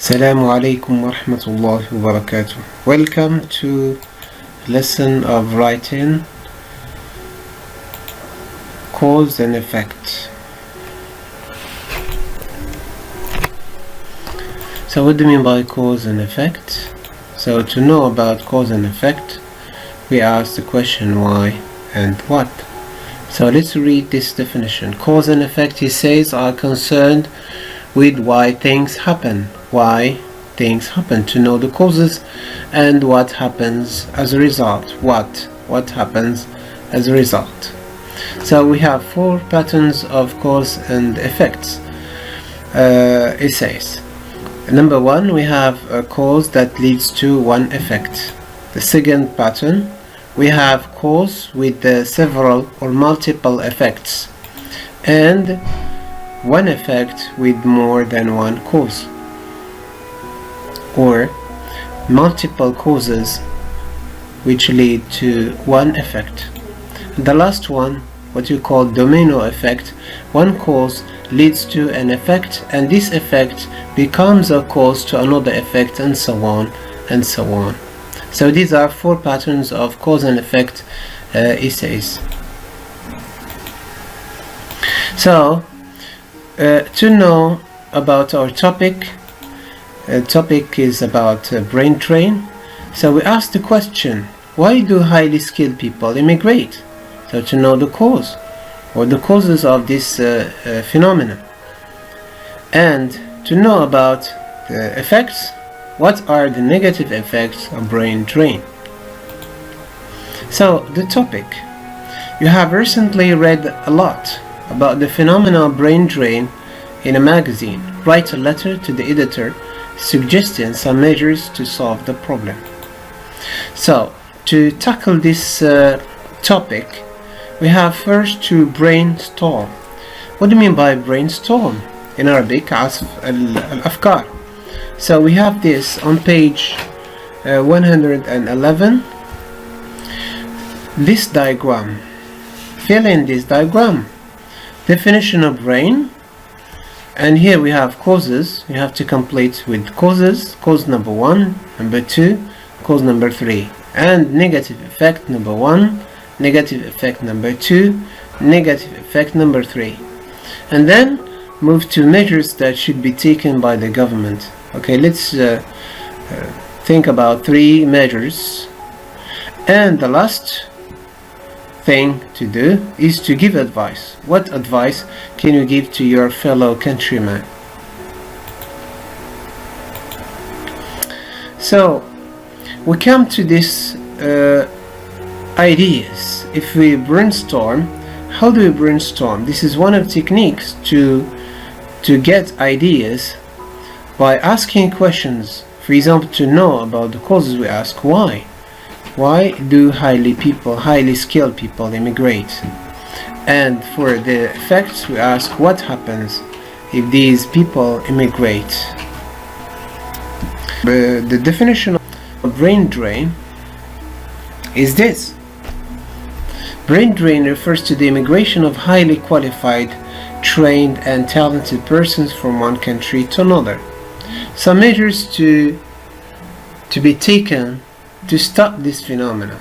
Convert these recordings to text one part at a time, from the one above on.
Assalamu alaikum wa rahmatullahi wa barakatuh. Welcome to lesson of writing cause and effect. So what do you mean by cause and effect? So to know about cause and effect, we ask the question why and what. So let's read this definition. Cause and effect, he says, are concerned with why things happen. Why things happen, to know the causes and what happens as a result. What happens as a result. So we have four patterns of cause and effects. It says, number one, we have a cause that leads to one effect. The second pattern, we have cause with several or multiple effects, and one effect with more than one cause, or multiple causes which lead to one effect. The last one, what you call domino effect, one cause leads to an effect, and this effect becomes a cause to another effect, and so on and so on. So these are four patterns of cause and effect, it says. So to know about our topic is about brain drain. So we ask the question, why do highly skilled people immigrate? So to know the cause or the causes of this phenomenon, and to know about the effects. What are the negative effects of brain drain? So the topic, you have recently read a lot about the phenomenon of brain drain in a magazine. Write a letter to the editor suggesting some measures to solve the problem. So to tackle this topic, we have first to brainstorm. What do you mean by brainstorm? In Arabic, عصف الأفكار. So we have this on page 111, this diagram. Fill in this diagram. Definition of brain, and here we have causes. You have to complete with causes. Cause number 1, number 2, cause number 3, and negative effect number 1, negative effect number 2, negative effect number 3, and then move to measures that should be taken by the government. Okay, let's think about 3 measures, and the last thing to do is to give advice. What advice can you give to your fellow countrymen? So we come to this ideas. If we brainstorm, how do we brainstorm? This is one of the techniques to get ideas by asking questions. For example, to know about the causes, we ask why. Why do highly skilled people immigrate? And for the effects, we ask what happens if these people immigrate. The definition of brain drain is this. Brain drain refers to the immigration of highly qualified, trained and talented persons from one country to another. Some measures to be taken to stop this phenomenon.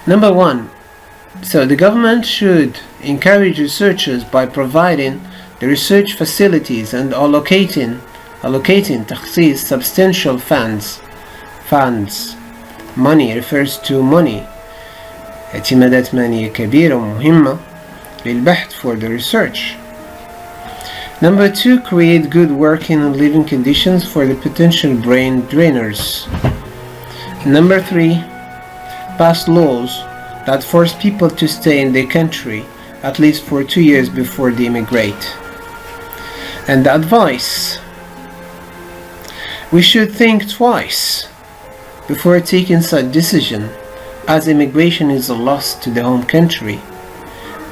Number 1, so the government should encourage researchers by providing the research facilities and allocating تخصيص substantial funds. Money refers to money. اعتمادات مالية كبيرة ومهمة للبحث for the research. Number 2, create good working and living conditions for the potential brain drainers. Number 3, pass laws that force people to stay in their country at least for 2 years before they immigrate. And the advice, we should think twice before taking such decision, as immigration is a loss to the home country.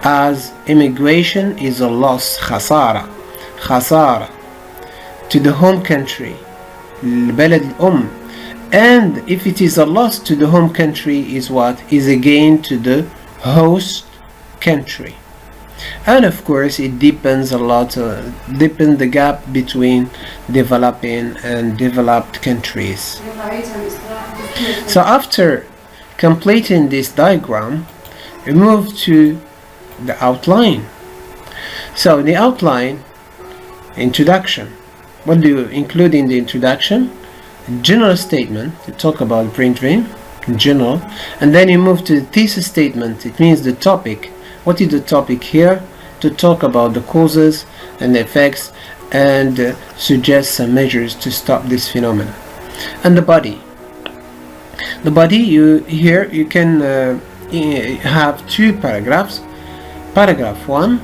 As immigration is a loss, خسارة to the home country, البلد الأم. And if it is a loss to the home country, is what? Is a gain to the host country. And of course it deepens a lot, deepens the gap between developing and developed countries. So after completing this diagram, we move to the outline. So the outline, introduction. What do you include in the introduction? General statement to talk about brain drain in general, and then you move to the thesis statement. It means the topic. What is the topic here? To talk about the causes and the effects and suggest some measures to stop this phenomenon. And the body. The body, you can have two paragraphs. Paragraph 1,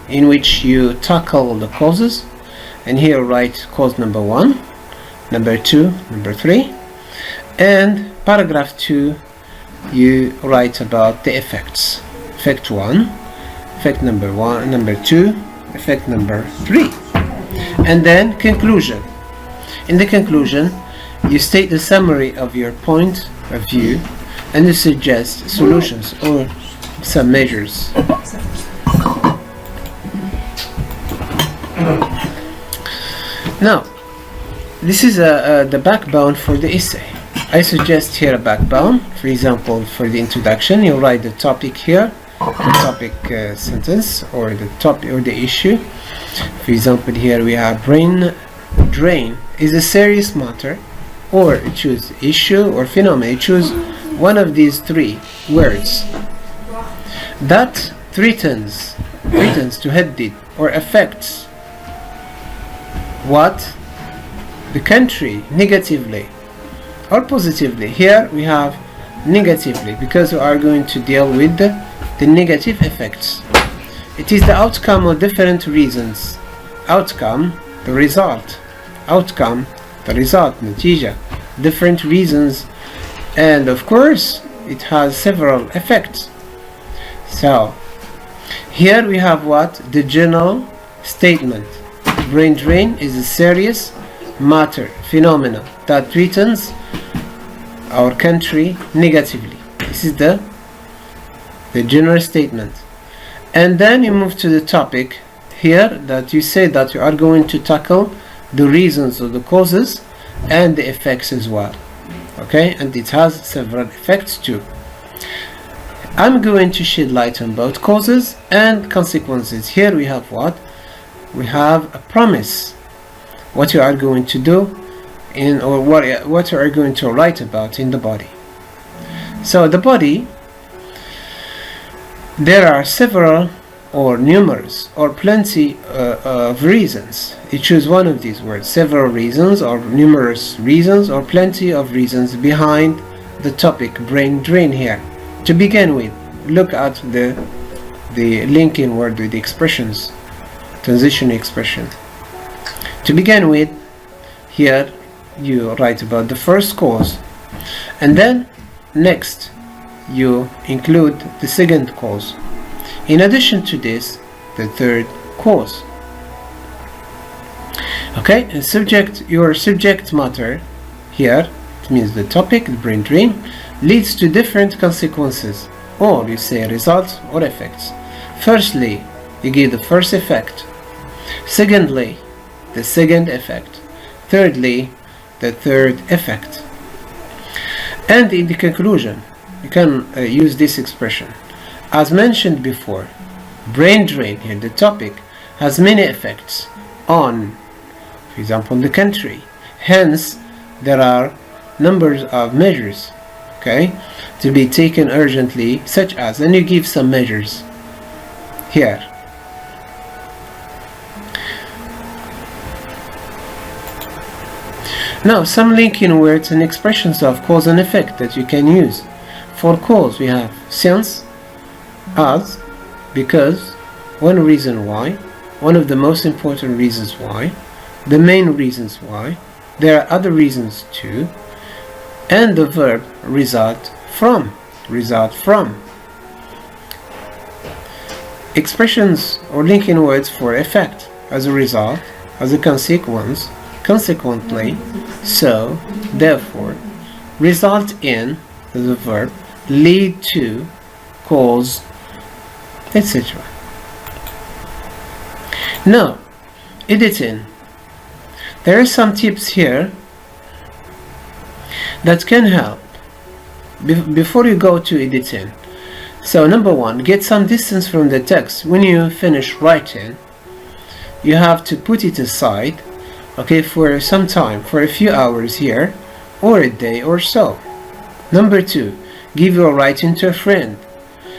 in which you tackle the causes, and here write cause number 1, number 2, number 3, and paragraph 2 you write about the effects. Effect 1, effect number 1, number 2, effect number 3, and then conclusion. In the conclusion, you state the summary of your point of view and you suggest solutions or some measures. Now, this is the backbone for the essay. I suggest here a backbone. For example, for the introduction, you write the topic here, the topic sentence, or the topic or the issue. For example, here we have brain drain is a serious matter, or choose issue or phenomenon. Choose one of these three words that threatens to head or affects what? The country negatively or positively. Here we have negatively because we are going to deal with the negative effects. It is the outcome of different reasons. Outcome, the result. Outcome, the result, natija. Different reasons, and of course it has several effects. So here we have what? The general statement. Brain drain is a serious matter, phenomenon that threatens our country negatively. This is the general statement. And then you move to the topic here that you say that you are going to tackle the reasons or the causes and the effects as well. Okay, and it has several effects too. I'm going to shed light on both causes and consequences. Here we have what? We have a promise. What you are going to do in, or what you are going to write about in the body. So the body, there are several or numerous or plenty of reasons. You choose one of these words. Several reasons or numerous reasons or plenty of reasons behind the topic brain drain here. To begin with, look at the linking word with the expressions, transition expression. To begin with, here you write about the first cause, and then next you include the second cause. In addition to this, the third cause. Okay, and your subject matter here, it means the topic, the brain drain, leads to different consequences, or you say results or effects. Firstly, you give the first effect. Secondly, the second effect. Thirdly, the third effect. And in the conclusion, you can use this expression. As mentioned before, brain drain, here the topic, has many effects on, for example, the country. Hence, there are numbers of measures, okay, to be taken urgently, such as, and you give some measures here. Now, some linking words and expressions of cause and effect that you can use. For cause, we have since, as, because, one reason why, one of the most important reasons why, the main reasons why, there are other reasons too, and the verb result from. Expressions or linking words for effect, as a result, as a consequence, consequently, so, therefore, result in, as a verb, lead to, cause, etc. Now, editing. There are some tips here that can help before you go to editing. So number one, get some distance from the text. When you finish writing, you have to put it aside, okay, for some time, for a few hours here, or a day or so. Number two, give your writing to a friend.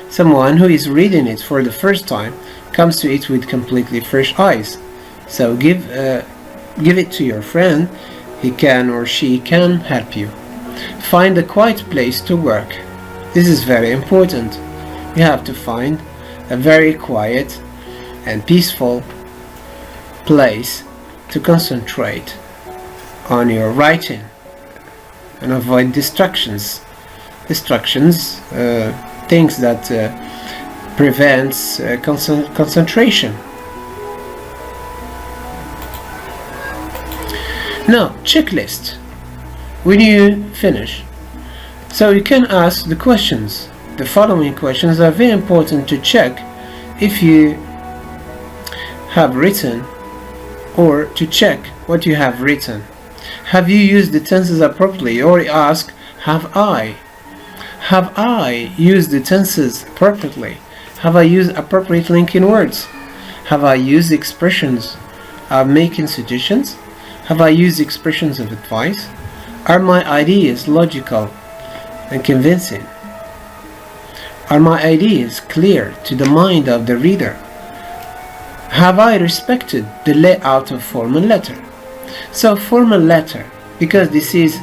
Someone who is reading it for the first time comes to it with completely fresh eyes. So give it to your friend. He can or she can help you. Find a quiet place to work. This is very important. You have to find a very quiet and peaceful place to concentrate on your writing and avoid distractions. Things that prevents concentration. Now, checklist. When you finish, so you can ask the questions. The following questions are very important to check if you have written, or to check what you have written. Have you used the tenses appropriately? Or ask, have I used the tenses appropriately? Have I used appropriate linking words? Have I used expressions of making suggestions? Have I used expressions of advice? Are my ideas logical and convincing? Are my ideas clear to the mind of the reader? Have I respected the layout of formal letter? So formal letter, because this is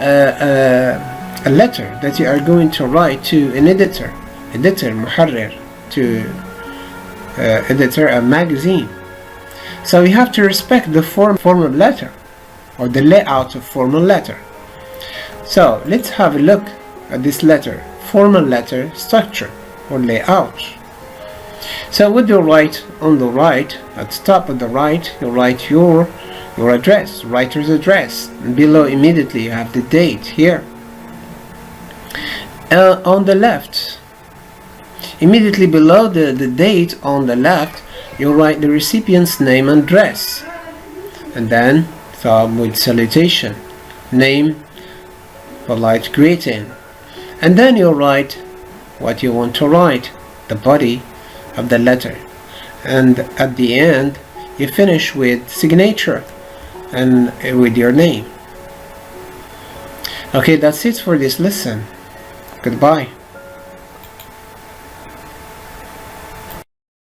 a letter that you are going to write to an editor, محرر, to editor a magazine. So you have to respect the formal letter, or the layout of formal letter. So let's have a look at this letter, formal letter structure or layout. So what do you write on the right? At the top of the right, you write your address, writer's address, and below immediately you have the date here. On the left, immediately below the date on the left, you write the recipient's name and address, and then some with salutation, name, polite greeting, and then you write what you want to write, the body of the letter, and at the end you finish with signature and with your name. Okay, that's it for this lesson. Goodbye.